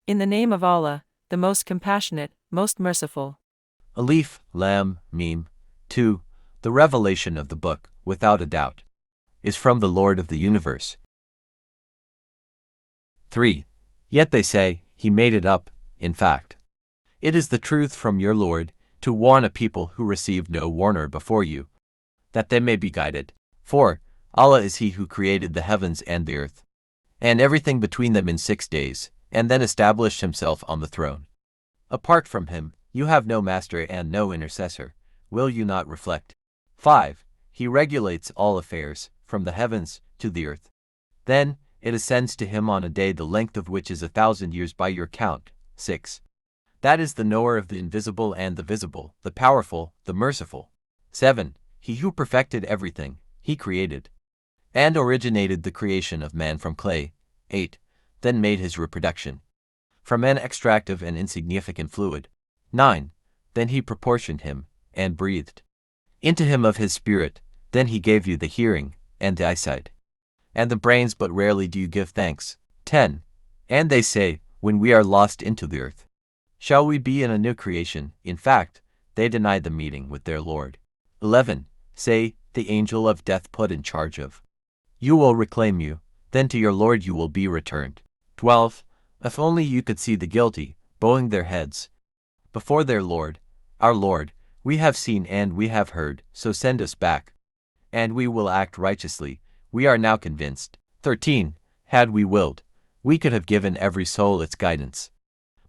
In the name of Allah, the most compassionate, most merciful. Alif, Lam, Mim. 2. The revelation of the book, without a doubt, is from the Lord of the universe. 3. Yet they say, he made it up. In fact, it is the truth from your Lord, to warn a people who received no warner before you, that they may be guided. 4. Allah is he who created the heavens and the earth, and everything between them in 6 days, and then established himself on the throne. Apart from him, you have no master and no intercessor. Will you not reflect? 5. He regulates all affairs, from the heavens to the earth. Then it ascends to him on a day the length of which is 1,000 years by your count. 6. That is the knower of the invisible and the visible, the powerful, the merciful. 7. He who perfected everything, he created and originated the creation of man from clay. 8. Then made his reproduction from an extract of an insignificant fluid. 9. Then he proportioned him, and breathed into him of his spirit. Then he gave you the hearing, and the eyesight, and the brains, but rarely do you give thanks. 10. And they say, when we are lost into the earth, shall we be in a new creation? In fact, they denied the meeting with their Lord. 11. Say, the angel of death put in charge of you will reclaim you, then to your Lord you will be returned. 12. If only you could see the guilty, bowing their heads before their Lord. Our Lord, we have seen and we have heard, so send us back, and we will act righteously. We are now convinced. 13. Had we willed, we could have given every soul its guidance.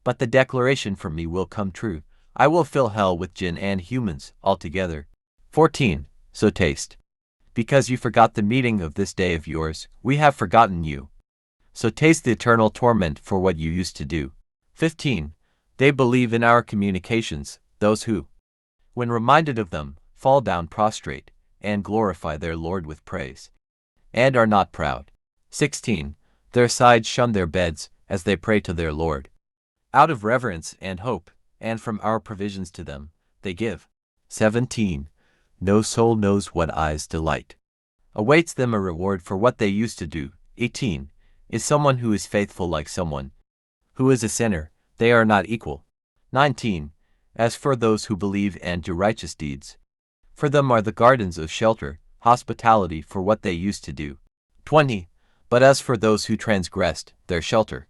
But the declaration from me will come true. I will fill hell with jinn and humans altogether. 14. So taste. Because you forgot the meeting of this day of yours, we have forgotten you. So taste the eternal torment for what you used to do. 15. They believe in our communications, those who, when reminded of them, fall down prostrate, and glorify their Lord with praise, and are not proud. 16. Their sides shun their beds, as they pray to their Lord, out of reverence and hope, and from our provisions to them, they give. 17. No soul knows what eyes delight awaits them a reward for what they used to do. 18. Is someone who is faithful like someone who is a sinner? They are not equal. 19. As for those who believe and do righteous deeds, for them are the gardens of shelter, hospitality for what they used to do. 20. But as for those who transgressed, their shelter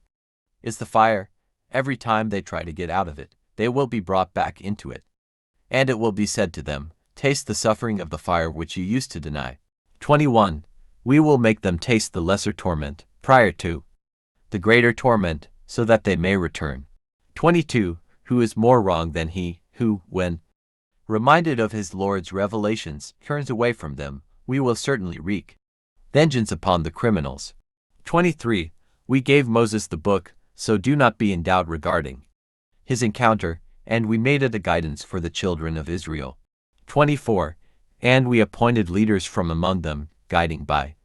is the fire. Every time they try to get out of it, they will be brought back into it, and it will be said to them, taste the suffering of the fire which you used to deny. 21. We will make them taste the lesser torment, prior to the greater torment, so that they may return. 22. Who is more wrong than he, who, when reminded of his Lord's revelations, turns away from them? We will certainly wreak vengeance upon the criminals. 23. We gave Moses the book, so do not be in doubt regarding his encounter, and we made it a guidance for the children of Israel. 24. And we appointed leaders from among them, guiding by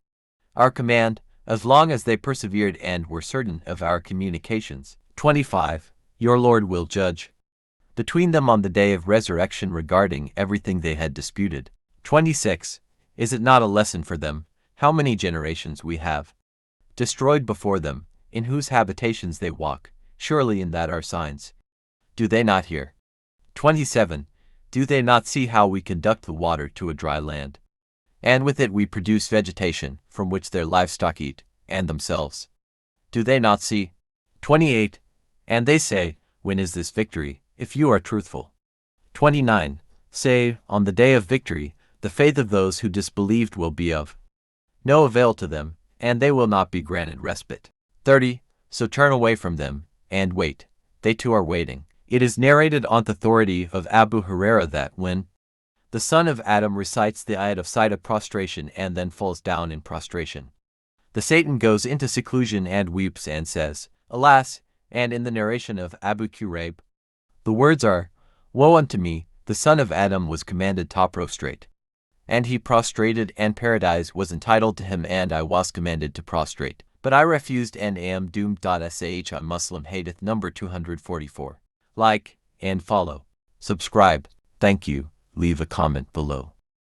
our command, as long as they persevered and were certain of our communications. 25. Your Lord will judge between them on the day of resurrection regarding everything they had disputed. 26. Is it not a lesson for them, how many generations we have destroyed before them, in whose habitations they walk? Surely in that are signs. Do they not hear? 27. Do they not see how we conduct the water to a dry land, and with it we produce vegetation, from which their livestock eat, and themselves? Do they not see? 28. And they say, when is this victory, if you are truthful? 29. Say, on the day of victory, the faith of those who disbelieved will be of no avail to them, and they will not be granted respite. 30. So turn away from them, and wait. They too are waiting. It is narrated on the authority of Abu Hurairah that when the son of Adam recites the ayat of sajda prostration and then falls down in prostration, the Satan goes into seclusion and weeps and says, Alas! And in the narration of Abu Quraib, the words are, Woe unto me, the son of Adam was commanded to prostrate, and he prostrated, and paradise was entitled to him, and I was commanded to prostrate, but I refused and am doomed. Sahih Muslim Hadith number 244. Like and follow. Subscribe. Thank you. Leave a comment below.